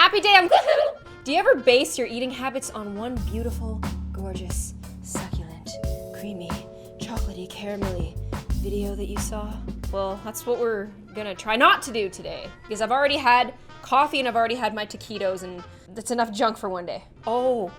happy day. Do you ever base your eating habits on one beautiful, gorgeous, succulent, creamy, chocolatey, caramelly video that you saw? Well, that's what we're gonna try not to do today, because I've already had coffee and I've already had my taquitos, and that's enough junk for one day. Oh,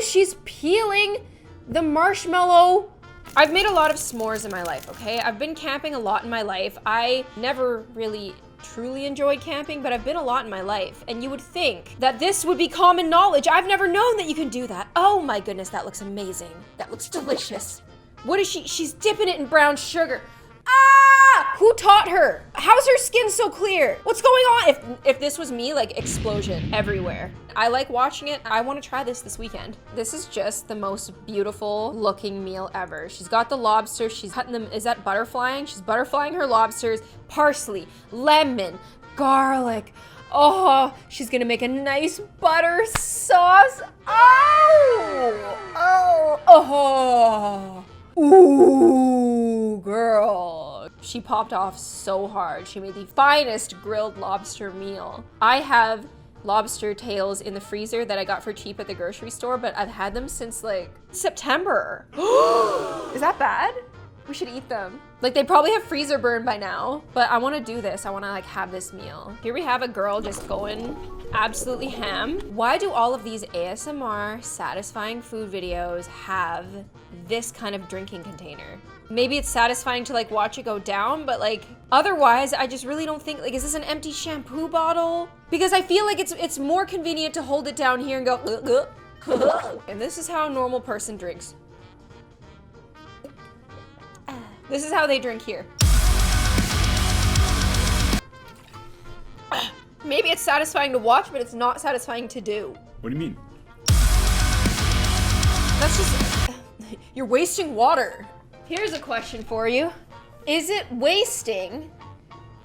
she's peeling the marshmallow. I've made a lot of s'mores in my life, okay? I've been camping a lot in my life. I never really truly enjoyed camping, but I've been a lot in my life, and you would think that this would be common knowledge. I've never known that you can do that. Oh my goodness, that looks amazing. That looks delicious. What is she? She's dipping it in brown sugar. Ah! Who taught her? How's her skin so clear? What's going on? If this was me, like, explosion everywhere. I like watching it. I want to try this weekend. This is just the most beautiful looking meal ever. She's got the lobster. She's cutting them. Is that butterflying? She's butterflying her lobsters. Parsley, lemon, garlic. Oh, she's gonna make a nice butter sauce. Oh. Ooh, girl. She popped off so hard. She made the finest grilled lobster meal. I have lobster tails in the freezer that I got for cheap at the grocery store, but I've had them since like September. Is that bad? We should eat them. Like, they probably have freezer burn by now, but I wanna do this. I wanna like have this meal. Here we have a girl just going absolutely ham. Why do all of these ASMR satisfying food videos have this kind of drinking container? Maybe it's satisfying to like watch it go down, but like otherwise I just really don't think, like, is this an empty shampoo bottle? Because I feel like it's more convenient to hold it down here and go and this is how a normal person drinks. This is how they drink here. Maybe it's satisfying to watch, but it's not satisfying to do. What do you mean? That's just, you're wasting water. Here's a question for you. Is it wasting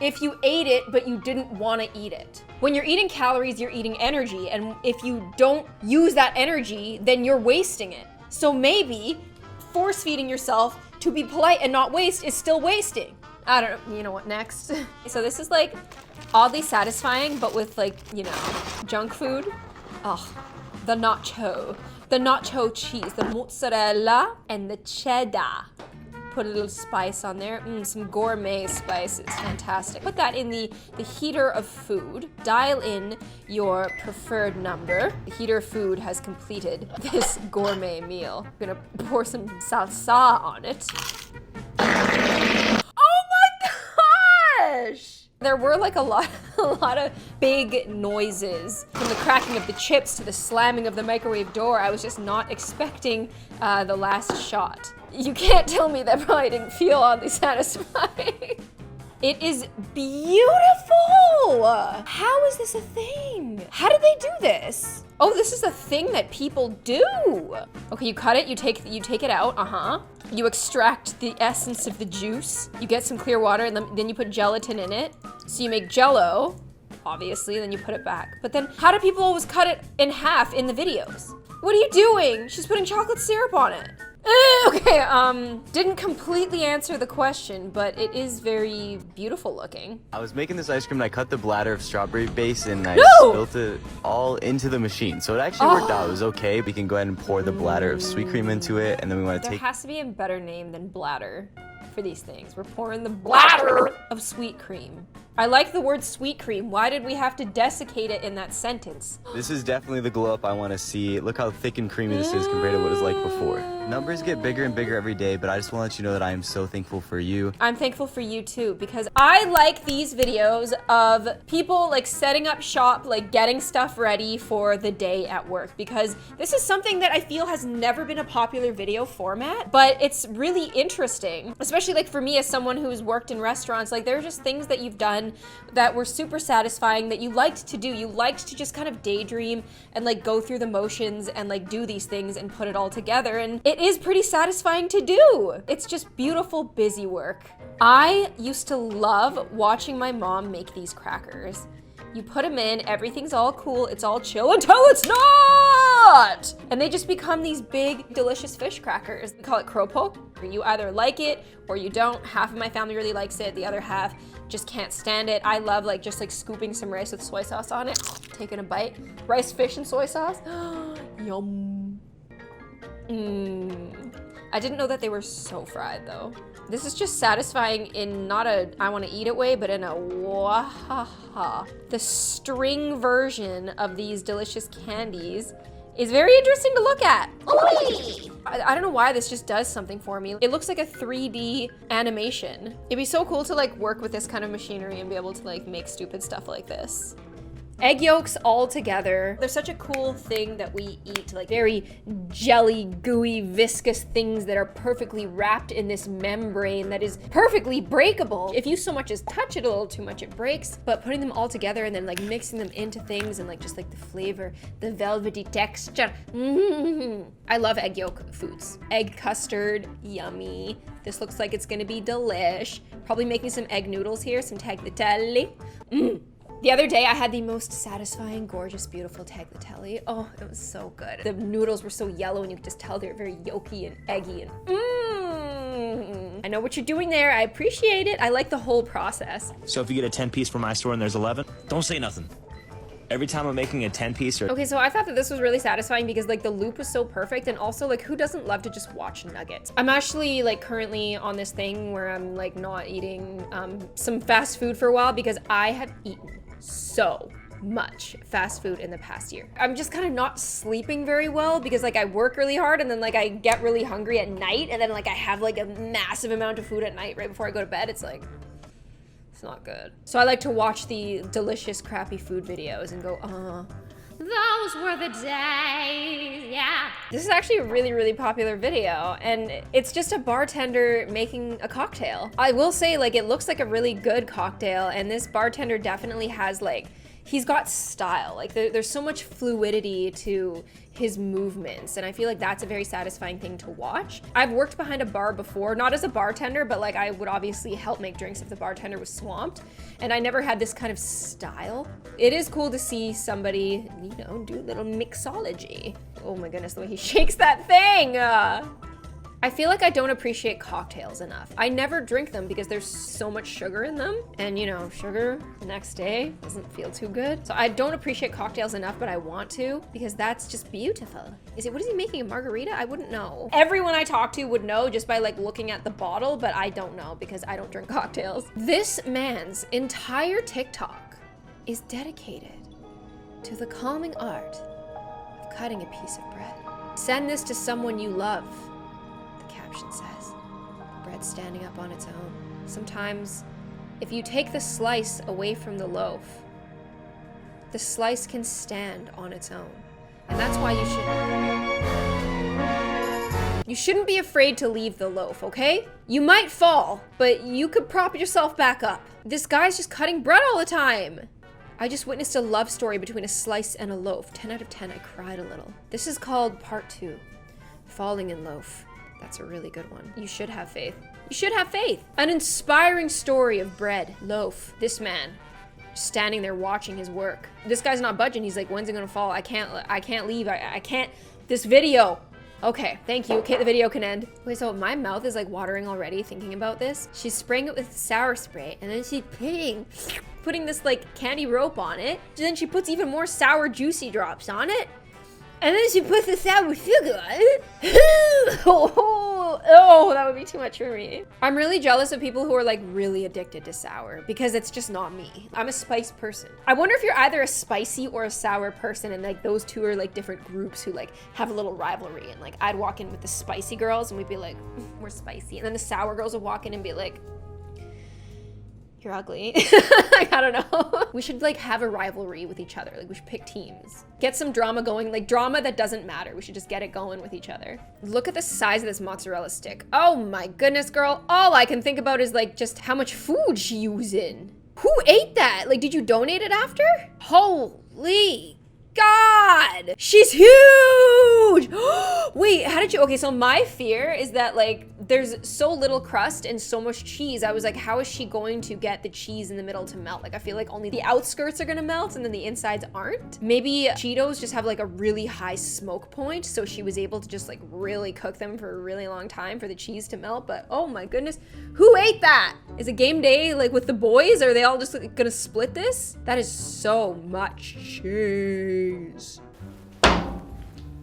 if you ate it, but you didn't want to eat it? When you're eating calories, you're eating energy, and if you don't use that energy, then you're wasting it. So maybe force feeding yourself to be polite and not waste is still wasting. I don't know, you know what, next? So this is like oddly satisfying, but with like, you know, junk food. Oh, the nacho cheese, the mozzarella, and the cheddar. Put a little spice on there, some gourmet spice, it's fantastic. Put that in the heater of food. Dial in your preferred number. The heater of food has completed this gourmet meal. I'm gonna pour some salsa on it. Oh my gosh! There were like a lot of big noises, from the cracking of the chips to the slamming of the microwave door. I was just not expecting the last shot. You can't tell me that probably didn't feel oddly satisfying. It is beautiful! How is this a thing? How did they do this? Oh, this is a thing that people do. Okay, you cut it, you take it out, You extract the essence of the juice. You get some clear water, and then you put gelatin in it. So you make Jell-O, obviously, then you put it back. But then how do people always cut it in half in the videos? What are you doing? She's putting chocolate syrup on it. Okay, didn't completely answer the question, but it is very beautiful looking. I was making this ice cream and I cut the bladder of strawberry base and I spilt it all into the machine. So it actually worked out. It was okay. We can go ahead and pour the bladder of sweet cream into it, and then we want to There has to be a better name than bladder for these things. We're pouring the bladder of sweet cream. I like the word sweet cream. Why did we have to desiccate it in that sentence? This is definitely the glow up I want to see. Look how thick and creamy this is compared to what it was like before. Numbers get bigger and bigger every day, but I just want to let you know that I am so thankful for you. I'm thankful for you too, because I like these videos of people like setting up shop, like getting stuff ready for the day at work, because this is something that I feel has never been a popular video format, but it's really interesting, especially like for me as someone who's worked in restaurants. Like, there are just things that you've done that were super satisfying that you liked to do. You liked to just kind of daydream and like go through the motions and like do these things and put it all together, and it is pretty satisfying to do. It's just beautiful, busy work. I used to love watching my mom make these crackers. You put them in, everything's all cool, it's all chill until it's not! what? And they just become these big, delicious fish crackers. We call it kropo. You either like it or you don't. Half of my family really likes it. The other half just can't stand it. I love like just like scooping some rice with soy sauce on it, taking a bite. Rice, fish, and soy sauce. Yum. I didn't know that they were so fried though. This is just satisfying in not a I want to eat it way, but in a wahaha. The string version of these delicious candies is very interesting to look at. I don't know why this just does something for me. It looks like a 3D animation. It'd be so cool to like work with this kind of machinery and be able to like make stupid stuff like this. Egg yolks all together. They're such a cool thing that we eat, like very jelly, gooey, viscous things that are perfectly wrapped in this membrane that is perfectly breakable. If you so much as touch it a little too much, it breaks. But putting them all together and then like mixing them into things and like just like the flavor, the velvety texture. I love egg yolk foods. Egg custard, yummy. This looks like it's gonna be delish. Probably making some egg noodles here, some tagliatelle. The other day I had the most satisfying, gorgeous, beautiful tagliatelle. Oh, it was so good. The noodles were so yellow and you could just tell they were very yolky and eggy and I know what you're doing there. I appreciate it. I like the whole process. So if you get a 10 piece from my store and there's 11, don't say nothing. Every time I'm making a 10 piece or... Okay, so I thought that this was really satisfying because like the loop was so perfect, and also like who doesn't love to just watch nuggets? I'm actually like currently on this thing where I'm like not eating some fast food for a while because I have eaten so much fast food in the past year. I'm just kind of not sleeping very well because like I work really hard and then like I get really hungry at night and then like I have like a massive amount of food at night right before I go to bed. It's like, it's not good. So I like to watch the delicious crappy food videos and go, those were the days, yeah. This is actually a really, really popular video, and it's just a bartender making a cocktail. I will say, like, it looks like a really good cocktail, and this bartender definitely has, like, he's got style. Like, there's so much fluidity to his movements, and I feel like that's a very satisfying thing to watch. I've worked behind a bar before, not as a bartender, but like I would obviously help make drinks if the bartender was swamped, and I never had this kind of style. It is cool to see somebody, you know, do a little mixology. Oh my goodness, the way he shakes that thing! I feel like I don't appreciate cocktails enough. I never drink them because there's so much sugar in them. And you know, sugar the next day doesn't feel too good. So I don't appreciate cocktails enough, but I want to because that's just beautiful. What is he making, a margarita? I wouldn't know. Everyone I talk to would know just by like looking at the bottle, but I don't know because I don't drink cocktails. This man's entire TikTok is dedicated to the calming art of cutting a piece of bread. Send this to someone you love. Caption says, bread standing up on its own. Sometimes, if you take the slice away from the loaf, the slice can stand on its own. And that's why you shouldn't be afraid to leave the loaf, okay? You might fall, but you could prop yourself back up. This guy's just cutting bread all the time. I just witnessed a love story between a slice and a loaf. 10 out of 10, I cried a little. This is called part 2, Falling in Loaf. That's a really good one. You should have faith. You should have faith. An inspiring story of bread, loaf. This man, standing there watching his work. This guy's not budging. He's like, when's it gonna fall? I can't leave. I can't. This video. Okay, thank you. Okay, the video can end. Wait, so my mouth is like watering already thinking about this. She's spraying it with sour spray, and then she's putting this like candy rope on it. And then she puts even more sour juicy drops on it. And then she puts the sour sugar on it. Oh, that would be too much for me. I'm really jealous of people who are like really addicted to sour because it's just not me. I'm a spice person. I wonder if you're either a spicy or a sour person, and like those two are like different groups who like have a little rivalry, and like I'd walk in with the spicy girls and we'd be like, we're spicy. And then the sour girls would walk in and be like, you're ugly. I don't know. We should like have a rivalry with each other. Like we should pick teams. Get some drama going, like drama that doesn't matter. We should just get it going with each other. Look at the size of this mozzarella stick. Oh my goodness, girl. All I can think about is like just how much food she using. Who ate that? Like, did you donate it after? Holy God. god! She's huge! Wait, how did you, okay, so my fear is that like, there's so little crust and so much cheese. I was like, how is she going to get the cheese in the middle to melt? Like, I feel like only the outskirts are gonna melt and then the insides aren't. Maybe Cheetos just have like a really high smoke point, so she was able to just like really cook them for a really long time for the cheese to melt, but oh my goodness, who ate that? Is it game day like with the boys? Are they all just like, gonna split this? That is so much cheese.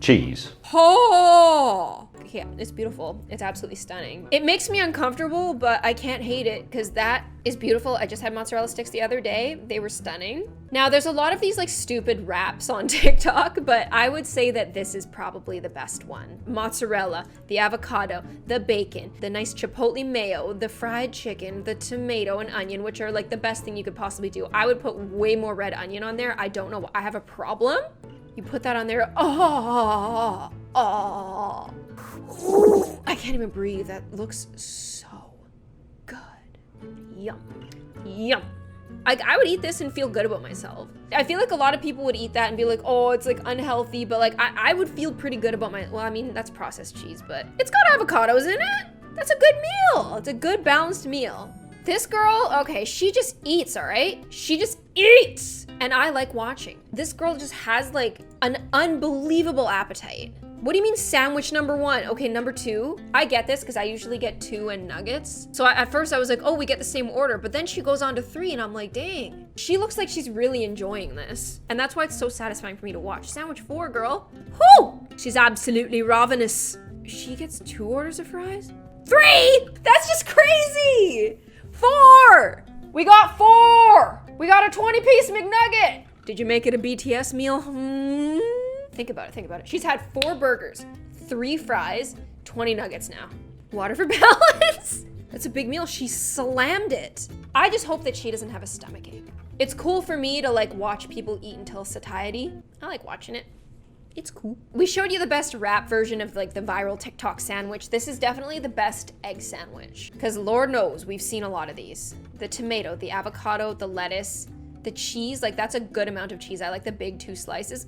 Cheese. Oh! Yeah, it's beautiful. It's absolutely stunning. It makes me uncomfortable, but I can't hate it because that is beautiful. I just had mozzarella sticks the other day. They were stunning. Now, there's a lot of these like stupid wraps on TikTok, but I would say that this is probably the best one. Mozzarella, the avocado, the bacon, the nice chipotle mayo, the fried chicken, the tomato and onion, which are like the best thing you could possibly do. I would put way more red onion on there. I don't know. I have a problem. You put that on there. Oh. I can't even breathe. That looks so good. Yum. Yum. I would eat this and feel good about myself. I feel like a lot of people would eat that and be like, oh, it's like unhealthy, but like I would feel pretty good about well, I mean, that's processed cheese, but it's got avocados in it. That's a good meal. It's a good balanced meal. This girl, okay, she just eats, all right? She just eats. And I like watching. This girl just has like an unbelievable appetite. What do you mean sandwich number 1? Okay, number 2. I get this because I usually get 2 and nuggets. So at first I was like, oh, we get the same order. But then she goes on to 3 and I'm like, dang. She looks like she's really enjoying this. And that's why it's so satisfying for me to watch. Sandwich 4, girl. Whoo! She's absolutely ravenous. She gets 2 orders of fries? 3! That's just crazy! 4! We got 4! We got a 20-piece McNugget! Did you make it a BTS meal? Think about it, think about it. She's had 4 burgers, 3 fries, 20 nuggets now. Water for balance? That's a big meal. She slammed it. I just hope that she doesn't have a stomachache. It's cool for me to like watch people eat until satiety. I like watching it. It's cool. We showed you the best wrap version of like the viral TikTok sandwich. This is definitely the best egg sandwich because Lord knows we've seen a lot of these. The tomato, the avocado, the lettuce, the cheese, like that's a good amount of cheese. I like the big 2 slices.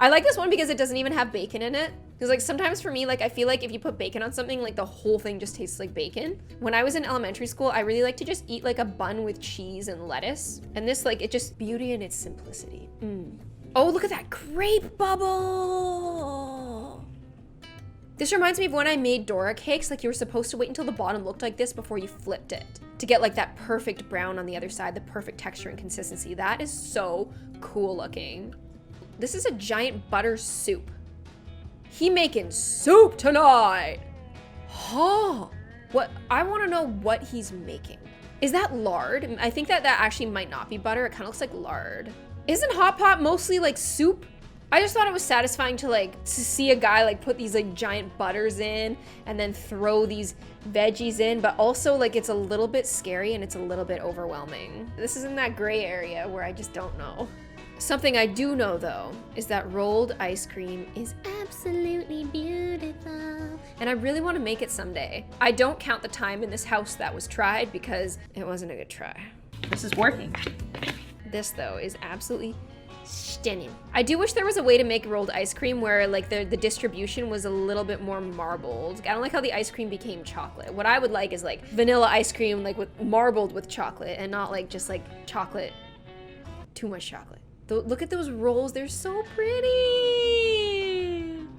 I like this one because it doesn't even have bacon in it. Because like sometimes for me, like I feel like if you put bacon on something, like the whole thing just tastes like bacon. When I was in elementary school, I really like to just eat like a bun with cheese and lettuce. And this like, it just beauty in its simplicity. Oh, look at that grape bubble. This reminds me of when I made Dora cakes, like you were supposed to wait until the bottom looked like this before you flipped it to get like that perfect brown on the other side, the perfect texture and consistency. That is so cool looking. This is a giant butter soup. He making soup tonight. Huh. What, I wanna know what he's making. Is that lard? I think that actually might not be butter. It kind of looks like lard. Isn't hot pot mostly like soup? I just thought it was satisfying to see a guy like put these like giant butters in and then throw these veggies in, but also like it's a little bit scary and it's a little bit overwhelming. This is in that gray area where I just don't know. Something I do know though is that rolled ice cream is absolutely beautiful. And I really want to make it someday. I don't count the time in this house that was tried because it wasn't a good try. This is working. This though is absolutely stunning. I do wish there was a way to make rolled ice cream where like the distribution was a little bit more marbled. I don't like how the ice cream became chocolate. What I would like is like vanilla ice cream like with marbled with chocolate and not like just like chocolate, too much chocolate. Look at those rolls, they're so pretty.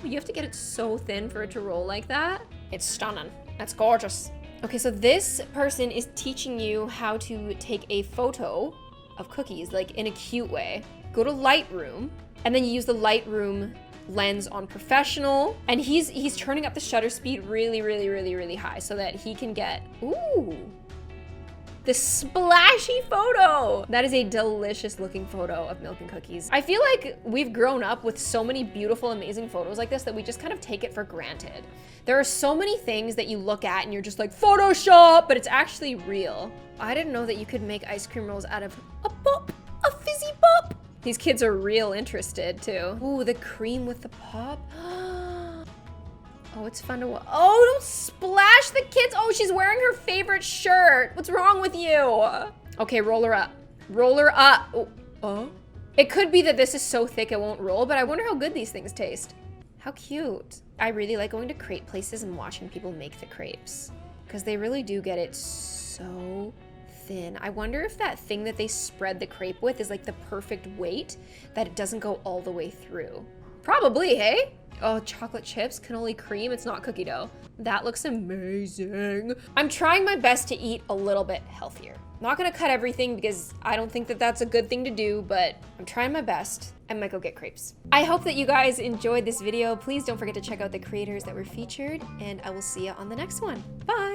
You have to get it so thin for it to roll like that. It's stunning, that's gorgeous. Okay, so this person is teaching you how to take a photo of cookies, like in a cute way. Go to Lightroom, and then you use the Lightroom lens on professional, and he's turning up the shutter speed really, really, really, really high so that he can get, ooh, the splashy photo. That is a delicious looking photo of milk and cookies. I feel like we've grown up with so many beautiful, amazing photos like this that we just kind of take it for granted. There are so many things that you look at and you're just like, Photoshop, but it's actually real. I didn't know that you could make ice cream rolls out of a pop, a fizzy pop. These kids are real interested too. Ooh, the cream with the pop. Oh, it's fun to watch. Oh, don't splash the kids. Oh, she's wearing her favorite shirt. What's wrong with you? Okay, roll her up. Roll her up. Oh, It could be that this is so thick it won't roll, but I wonder how good these things taste. How cute. I really like going to crepe places and watching people make the crepes because they really do get it so thin. I wonder if that thing that they spread the crepe with is like the perfect weight that it doesn't go all the way through. Probably, hey? Oh, chocolate chips, cannoli cream, it's not cookie dough. That looks amazing. I'm trying my best to eat a little bit healthier. I'm not gonna cut everything because I don't think that that's a good thing to do, but I'm trying my best. I might go get crepes. I hope that you guys enjoyed this video. Please don't forget to check out the creators that were featured, and I will see you on the next one. Bye!